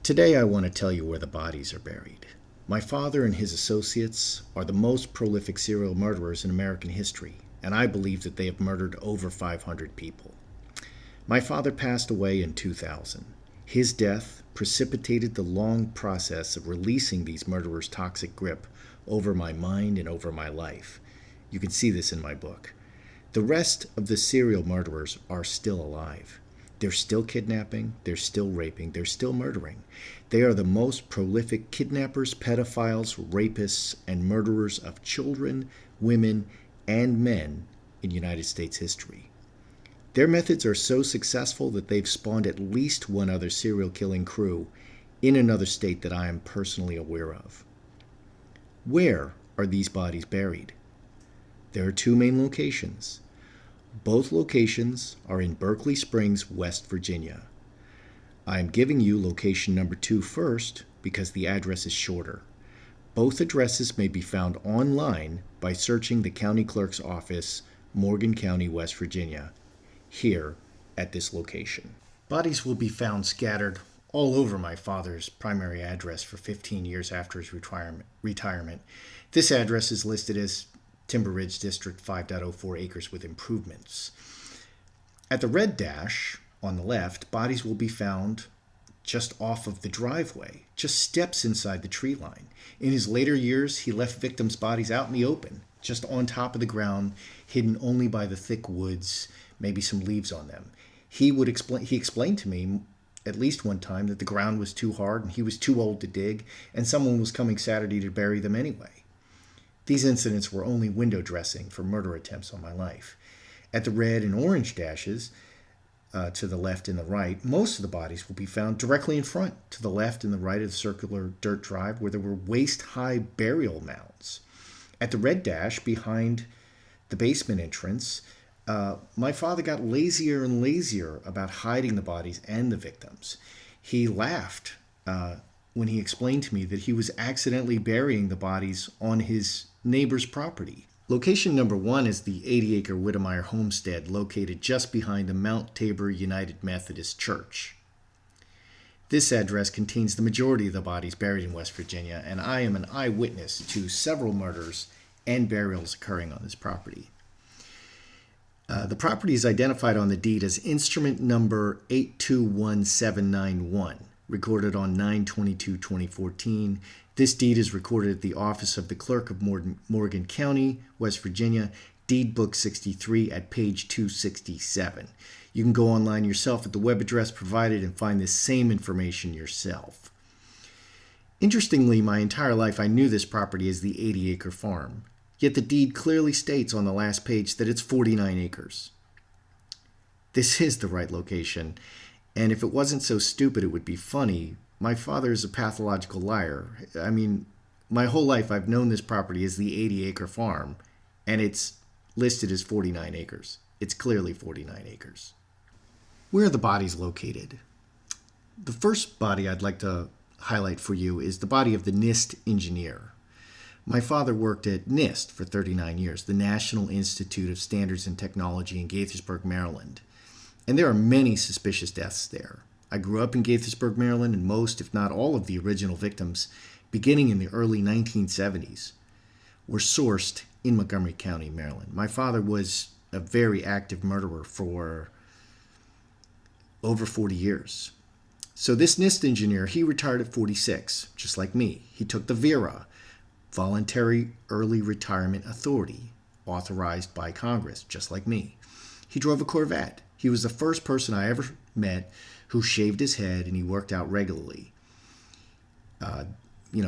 Today I want to tell you where the bodies are buried. My father and his associates are the most prolific serial murderers in American history, and I believe that they have murdered over 500 people. My father passed away in 2000. His death precipitated the long process of releasing these murderers' toxic grip over my mind and over my life. You can see this in my book. The rest of the serial murderers are still alive. They're still kidnapping, they're still raping, they're still murdering. They are the most prolific kidnappers, pedophiles, rapists, and murderers of children, women, and men in United States history. Their methods are so successful that they've spawned at least one other serial killing crew in another state that I am personally aware of. Where are these bodies buried? There are two main locations. Both locations are in Berkeley Springs, West Virginia. I am giving you location number 2 first because the address is shorter. Both addresses may be found online by searching the county clerk's office, Morgan County, West Virginia, here at this location. Bodies will be found scattered all over my father's primary address for 15 years after his retirement. This address is listed as Timber Ridge District, 5.04 acres with improvements. At the red dash on the left, bodies will be found just off of the driveway, just steps inside the tree line. In his later years, he left victims' bodies out in the open, just on top of the ground, hidden only by the thick woods, maybe some leaves on them. He explained to me at least one time that the ground was too hard and he was too old to dig, and someone was coming Saturday to bury them anyway. These incidents were only window dressing for murder attempts on my life. At the red and orange dashes, to the left and the right, most of the bodies will be found directly in front, to the left and the right of the circular dirt drive where there were waist-high burial mounds. At the red dash, behind the basement entrance, my father got lazier and lazier about hiding the bodies and the victims. He laughed when he explained to me that he was accidentally burying the bodies on his neighbor's property. Location number 1 is the 80-acre Whittemire homestead located just behind the Mount Tabor United Methodist Church. This address contains the majority of the bodies buried in West Virginia, and I am an eyewitness to several murders and burials occurring on this property. The property is identified on the deed as instrument number 821791. Recorded on 9/22/2014. This deed is recorded at the office of the clerk of Morgan County, West Virginia, Deed Book 63 at page 267. You can go online yourself at the web address provided and find this same information yourself. Interestingly, my entire life I knew this property as the 80-acre farm, yet the deed clearly states on the last page that it's 49 acres. This is the right location. And if it wasn't so stupid, it would be funny. My father is a pathological liar. I mean, my whole life I've known this property as the 80-acre farm, and it's listed as 49 acres. It's clearly 49 acres. Where are the bodies located? The first body I'd like to highlight for you is the body of the NIST Engineer. My father worked at NIST for 39 years, the National Institute of Standards and Technology in Gaithersburg, Maryland. And there are many suspicious deaths there. I grew up in Gaithersburg, Maryland, and most, if not all, of the original victims, beginning in the early 1970s, were sourced in Montgomery County, Maryland. My father was a very active murderer for over 40 years. So this NIST engineer, he retired at 46, just like me. He took the VERA, Voluntary Early Retirement Authority, authorized by Congress, just like me. He drove a Corvette. He was the first person I ever met who shaved his head, and he worked out regularly.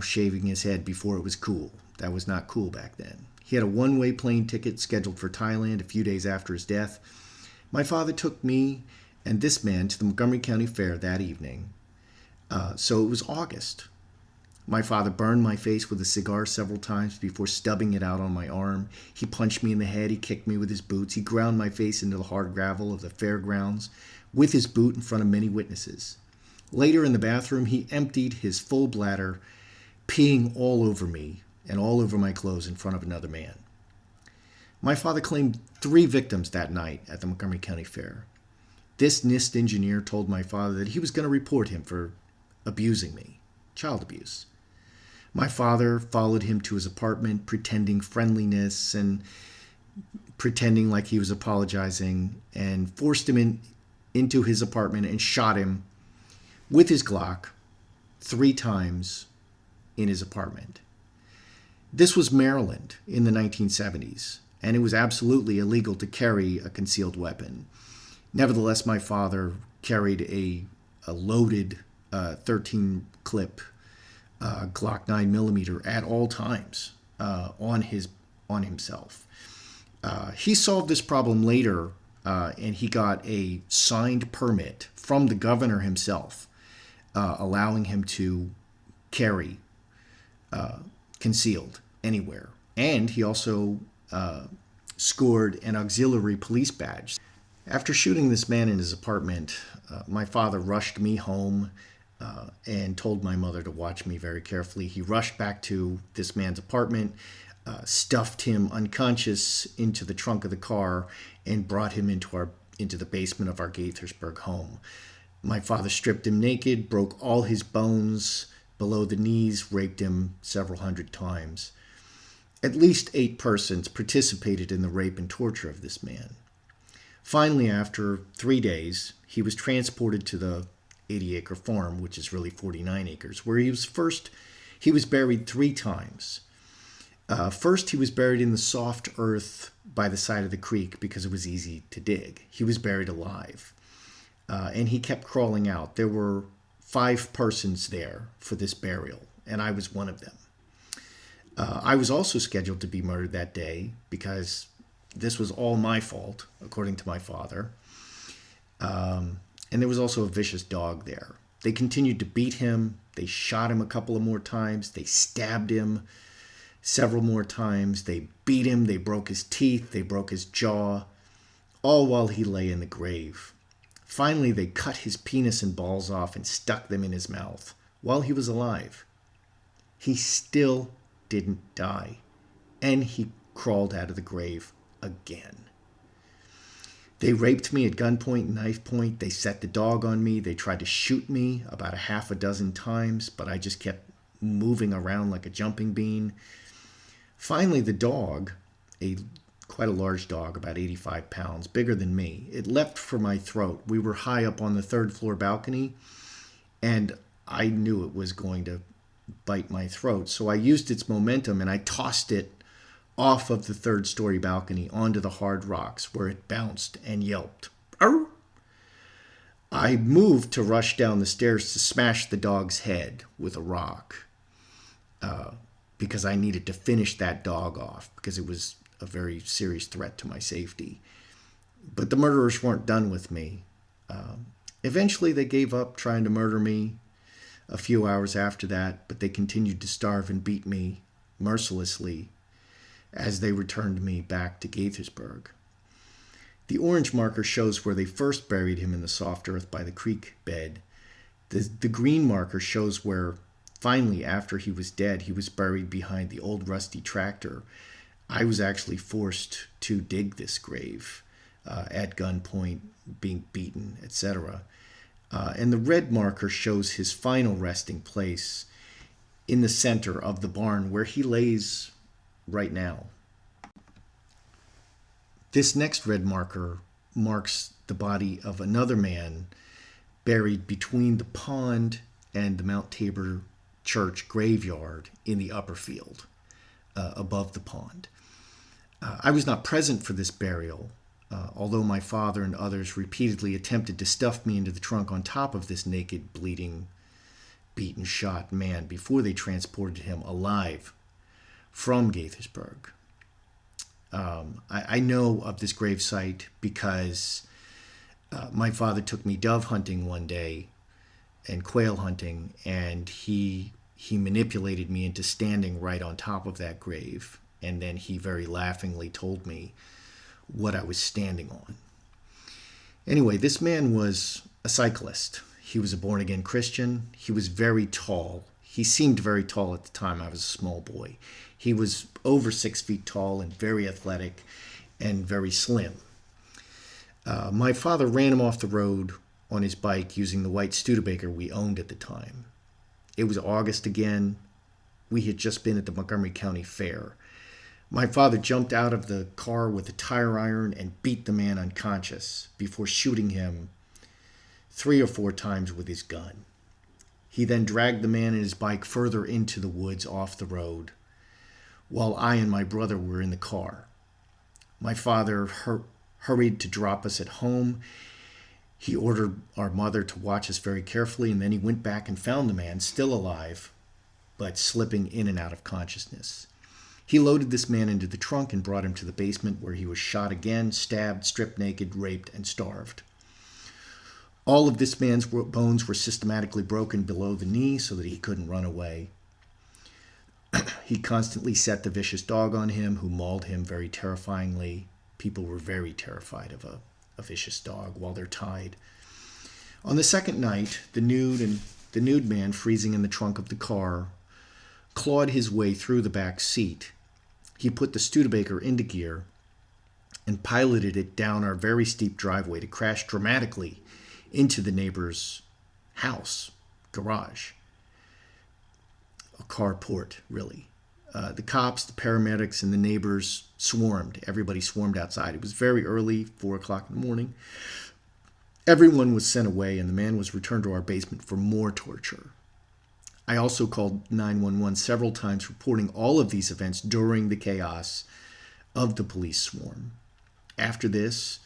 Shaving his head before it was cool. That was not cool back then. He had a one-way plane ticket scheduled for Thailand a few days after his death. My father took me and this man to the Montgomery County Fair that evening. So it was August. My father burned my face with a cigar several times before stubbing it out on my arm. He punched me in the head. He kicked me with his boots. He ground my face into the hard gravel of the fairgrounds with his boot in front of many witnesses. Later in the bathroom, he emptied his full bladder, peeing all over me and all over my clothes in front of another man. My father claimed 3 victims that night at the Montgomery County Fair. This NIST engineer told my father that he was going to report him for abusing me, child abuse. My father followed him to his apartment, pretending friendliness and pretending like he was apologizing, and forced him into his apartment and shot him with his Glock 3 times in his apartment. This was Maryland in the 1970s, and it was absolutely illegal to carry a concealed weapon. Nevertheless, my father carried a loaded 13-clip Glock 9mm at all times on himself. He solved this problem later, and he got a signed permit from the governor himself, allowing him to carry concealed anywhere. And he also scored an auxiliary police badge. After shooting this man in his apartment, my father rushed me home and told my mother to watch me very carefully. He rushed back to this man's apartment, stuffed him unconscious into the trunk of the car, and brought him into the basement of our Gaithersburg home. My father stripped him naked, broke all his bones below the knees, raped him several hundred times. At least 8 persons participated in the rape and torture of this man. Finally, after 3 days, he was transported to the 80-acre farm, which is really 49 acres, where he was buried 3 times. First, he was buried in the soft earth by the side of the creek because it was easy to dig. He was buried alive, and he kept crawling out. There were 5 persons there for this burial, and I was one of them. I was also scheduled to be murdered that day because this was all my fault, according to my father. And there was also a vicious dog there. They continued to beat him. They shot him a couple of more times. They stabbed him several more times. They beat him. They broke his teeth. They broke his jaw, all while he lay in the grave. Finally, they cut his penis and balls off and stuck them in his mouth while he was alive. He still didn't die, and he crawled out of the grave again. They raped me at gunpoint and knife point. They set the dog on me. They tried to shoot me about 6 times, but I just kept moving around like a jumping bean. Finally, the dog, quite a large dog, about 85 pounds, bigger than me, it leapt for my throat. We were high up on the 3rd floor balcony, and I knew it was going to bite my throat. So I used its momentum and I tossed it off of the 3rd-story balcony onto the hard rocks, where it bounced and yelped. Arr! I moved to rush down the stairs to smash the dog's head with a rock because I needed to finish that dog off because it was a very serious threat to my safety. But the murderers weren't done with me. Eventually, they gave up trying to murder me a few hours after that, but they continued to starve and beat me mercilessly as they returned me back to Gaithersburg. The orange marker shows where they first buried him in the soft earth by the creek bed. The green marker shows where, finally, after he was dead, he was buried behind the old rusty tractor. I was actually forced to dig this grave at gunpoint, being beaten, etc. And the red marker shows his final resting place in the center of the barn where he lays right now. This next red marker marks the body of another man buried between the pond and the Mount Tabor Church graveyard in the upper field above the pond. I was not present for this burial, although my father and others repeatedly attempted to stuff me into the trunk on top of this naked, bleeding, beaten, shot man before they transported him alive from Gaithersburg. I know of this gravesite because my father took me dove hunting one day and quail hunting, and he manipulated me into standing right on top of that grave, and then he very laughingly told me what I was standing on. Anyway, this man was a cyclist. He was a born-again Christian. He was very tall. He seemed very tall at the time. I was a small boy. He was over 6 feet tall and very athletic and very slim. My father ran him off the road on his bike using the white Studebaker we owned at the time. It was August again. We had just been at the Montgomery County Fair. My father jumped out of the car with a tire iron and beat the man unconscious before shooting him 3 or 4 times with his gun. He then dragged the man and his bike further into the woods off the road, while I and my brother were in the car. My father hurried to drop us at home. He ordered our mother to watch us very carefully, and then he went back and found the man still alive, but slipping in and out of consciousness. He loaded this man into the trunk and brought him to the basement, where he was shot again, stabbed, stripped naked, raped, and starved. All of this man's bones were systematically broken below the knee so that he couldn't run away. He constantly set the vicious dog on him, who mauled him very terrifyingly. People were very terrified of a vicious dog while they're tied. On the second night, the nude man, freezing in the trunk of the car, clawed his way through the back seat. He put the Studebaker into gear and piloted it down our very steep driveway to crash dramatically into the neighbor's house, garage. A carport, really. The cops, the paramedics, and the neighbors swarmed. Everybody swarmed outside. It was very early, 4 o'clock in the morning. Everyone was sent away, and the man was returned to our basement for more torture. I also called 911 several times, reporting all of these events during the chaos of the police swarm. After this,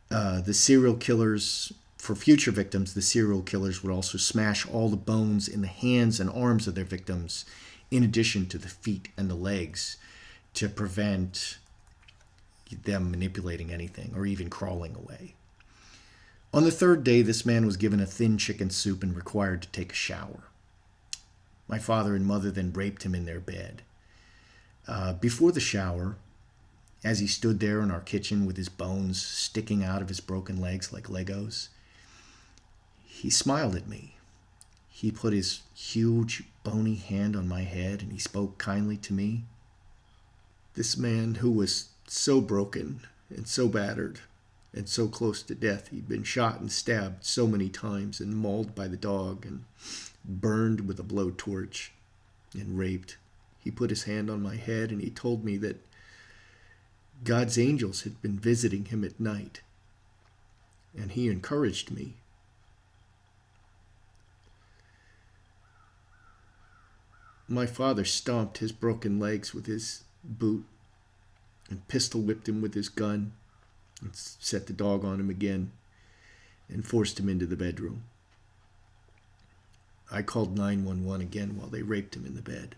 the serial killers... For future victims, the serial killers would also smash all the bones in the hands and arms of their victims, in addition to the feet and the legs, to prevent them manipulating anything or even crawling away. On the third day, this man was given a thin chicken soup and required to take a shower. My father and mother then raped him in their bed. Before the shower, as he stood there in our kitchen with his bones sticking out of his broken legs like Legos, he smiled at me. He put his huge, bony hand on my head and he spoke kindly to me. This man, who was so broken and so battered and so close to death, he'd been shot and stabbed so many times and mauled by the dog and burned with a blowtorch and raped. He put his hand on my head and he told me that God's angels had been visiting him at night, and he encouraged me. My father stomped his broken legs with his boot and pistol whipped him with his gun and set the dog on him again and forced him into the bedroom. I called 911 again while they raped him in the bed.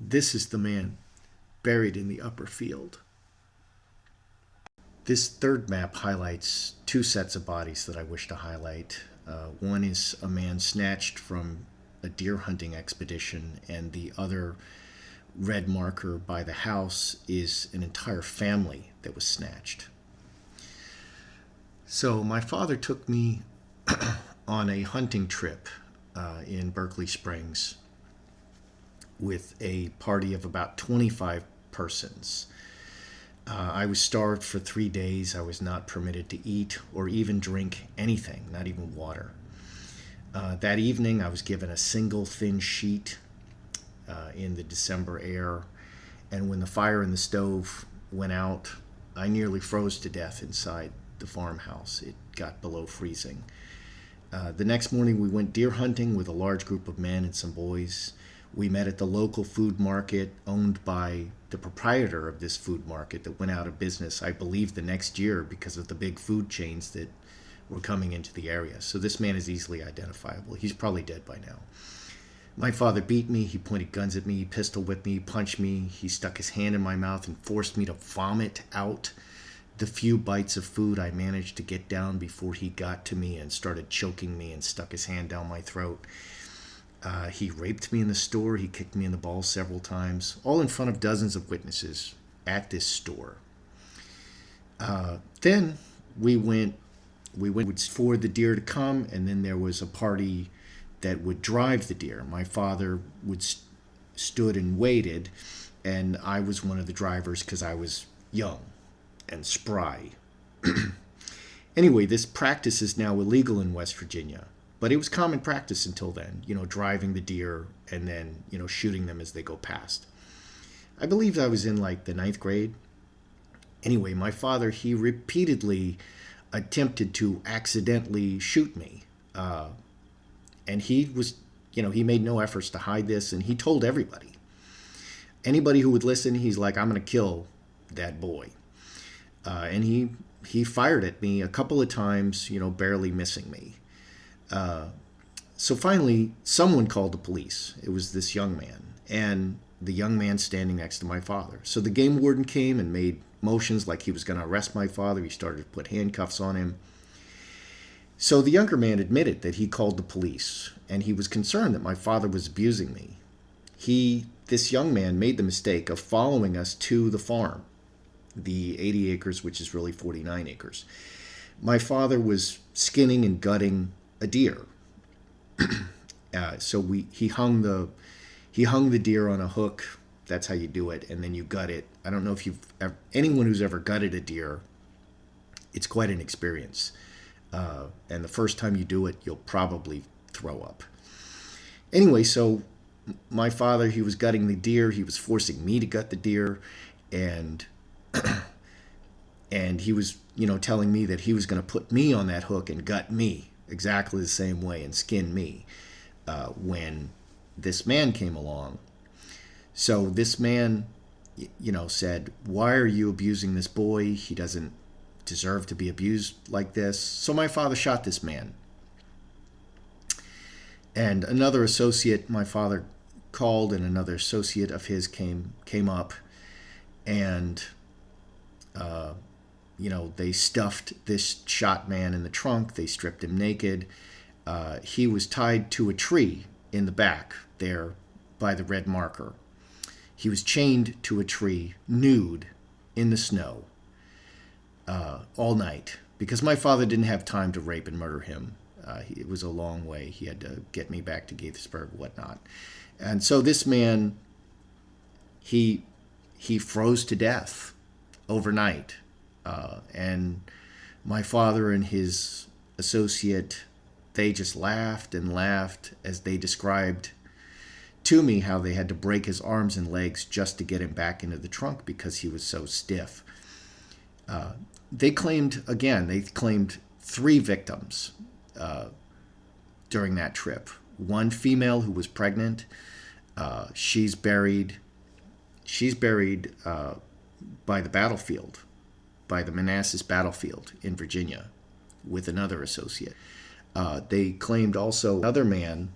This is the man buried in the upper field. This third map highlights two sets of bodies that I wish to highlight. One is a man snatched from a deer hunting expedition, and the other red marker by the house is an entire family that was snatched. So my father took me on a hunting trip in Berkeley Springs with a party of about 25 persons. I was starved for 3 days. I was not permitted to eat or even drink anything, not even water. That evening, I was given a single thin sheet in the December air, and when the fire in the stove went out, I nearly froze to death inside the farmhouse. It got below freezing. The next morning, we went deer hunting with a large group of men and some boys. We met at the local food market owned by the proprietor of this food market that went out of business, I believe, the next year because of the big food chains that were coming into the area. So this man is easily identifiable. He's probably dead by now. My father beat me. He pointed guns at me. He pistol whipped me. He punched me. He stuck his hand in my mouth and forced me to vomit out the few bites of food I managed to get down before he got to me and started choking me and stuck his hand down my throat. He raped me in the store. He kicked me in the balls several times, all in front of dozens of witnesses at this store. Then we went for the deer to come, and then there was a party that would drive the deer. My father stood and waited, and I was one of the drivers because I was young and spry. Anyway, this practice is now illegal in West Virginia. But it was common practice until then, driving the deer and then, shooting them as they go past. I believe I was in like the 9th grade. Anyway, my father, he repeatedly attempted to accidentally shoot me. And he was, he made no efforts to hide this, and he told everybody. Anybody who would listen, he's like, I'm going to kill that boy. And he fired at me a couple of times, barely missing me. So finally, someone called the police. It was this young man, and the young man standing next to my father. So the game warden came and made motions like he was going to arrest my father. He started to put handcuffs on him. So the younger man admitted that he called the police, and he was concerned that my father was abusing me. This young man made the mistake of following us to the farm, the 80 acres, which is really 49 acres. My father was skinning and gutting a deer. So he hung the deer on a hook. That's how you do it, and then you gut it. I don't know if anyone who's ever gutted a deer, it's quite an experience. And the first time you do it, you'll probably throw up. Anyway, so my father, he was gutting the deer. He was forcing me to gut the deer, and and he was, telling me that he was going to put me on that hook and gut me exactly the same way and skin me when this man came along. So this man, said, why are you abusing this boy? He doesn't deserve to be abused like this. So my father shot this man. And another associate my father called, and another associate of his came up, and they stuffed this shot man in the trunk. They stripped him naked. He was tied to a tree in the back there by the red marker. He was chained to a tree, nude, in the snow, all night, because my father didn't have time to rape and murder him. It was a long way. He had to get me back to Gaithersburg, whatnot. And so this man, he froze to death overnight. And my father and his associate, they just laughed and laughed as they described to me how they had to break his arms and legs just to get him back into the trunk because he was so stiff. They claimed 3 victims during that trip. One female who was pregnant. She's buried by the battlefield, by the Manassas battlefield in Virginia, with another associate. They claimed also another man,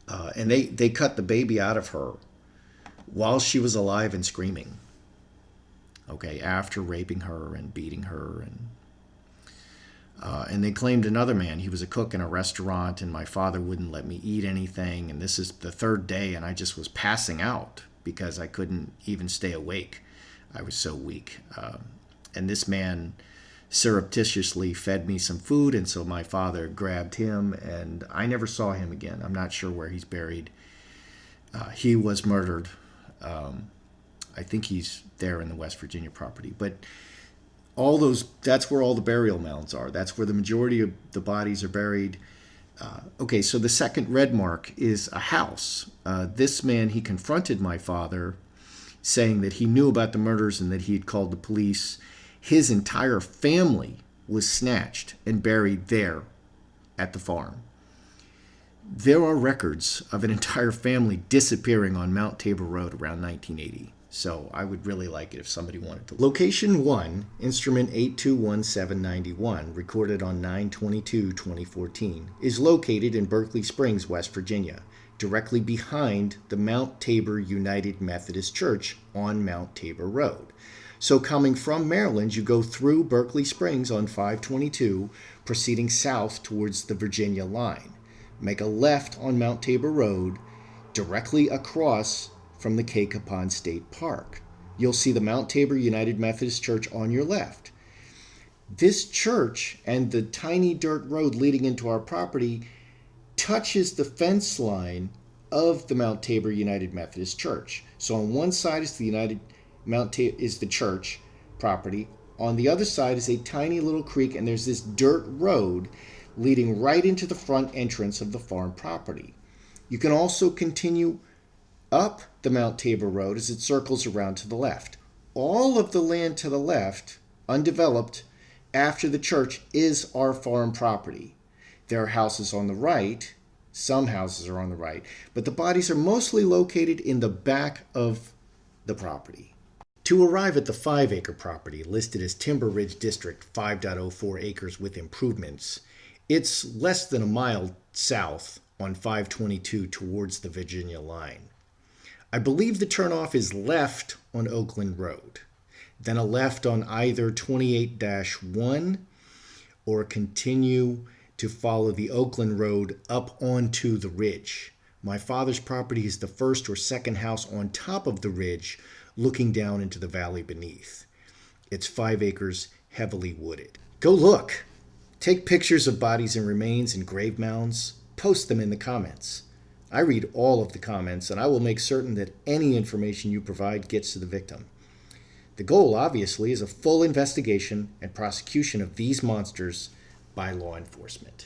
and they cut the baby out of her while she was alive and screaming. Okay, after raping her and beating her, and they claimed another man. He was a cook in a restaurant, and my father wouldn't let me eat anything. And this is the 3rd day, and I just was passing out because I couldn't even stay awake. I was so weak. And this man surreptitiously fed me some food, and so my father grabbed him, and I never saw him again. I'm not sure where he's buried. He was murdered. I think he's there in the West Virginia property. But that's where all the burial mounds are. That's where the majority of the bodies are buried. Okay, so the second red mark is a house. This man, he confronted my father, saying that he knew about the murders and that he had called the police. His entire family was snatched and buried there at the farm. There are records of an entire family disappearing on Mount Tabor Road around 1980. So I would really like it if somebody wanted to. Location 1, instrument 821791, recorded on 9/22/2014, is located in Berkeley Springs, West Virginia, directly behind the Mount Tabor United Methodist Church on Mount Tabor Road. So coming from Maryland, you go through Berkeley Springs on 522, proceeding south towards the Virginia line. Make a left on Mount Tabor Road, directly across from the Cape Capon State Park. You'll see the Mount Tabor United Methodist Church on your left. This church and the tiny dirt road leading into our property touches the fence line of the Mount Tabor United Methodist Church. So on one side is is the church property. On the other side is a tiny little creek, and there's this dirt road leading right into the front entrance of the farm property. You can also continue up the Mount Tabor Road as it circles around to the left. All of the land to the left, undeveloped, after the church is our farm property. There are houses on the right, some houses are on the right, but the bodies are mostly located in the back of the property. To arrive at the 5-acre property listed as Timber Ridge District 5.04 acres with improvements, it's less than a mile south on 522 towards the Virginia line. I believe the turnoff is left on Oakland Road, then a left on either 28-1 or continue to follow the Oakland Road up onto the ridge. My father's property is the first or second house on top of the ridge looking down into the valley beneath. It's 5 acres, heavily wooded. Go look! Take pictures of bodies and remains and grave mounds. Post them in the comments. I read all of the comments, and I will make certain that any information you provide gets to the victim. The goal, obviously, is a full investigation and prosecution of these monsters by law enforcement.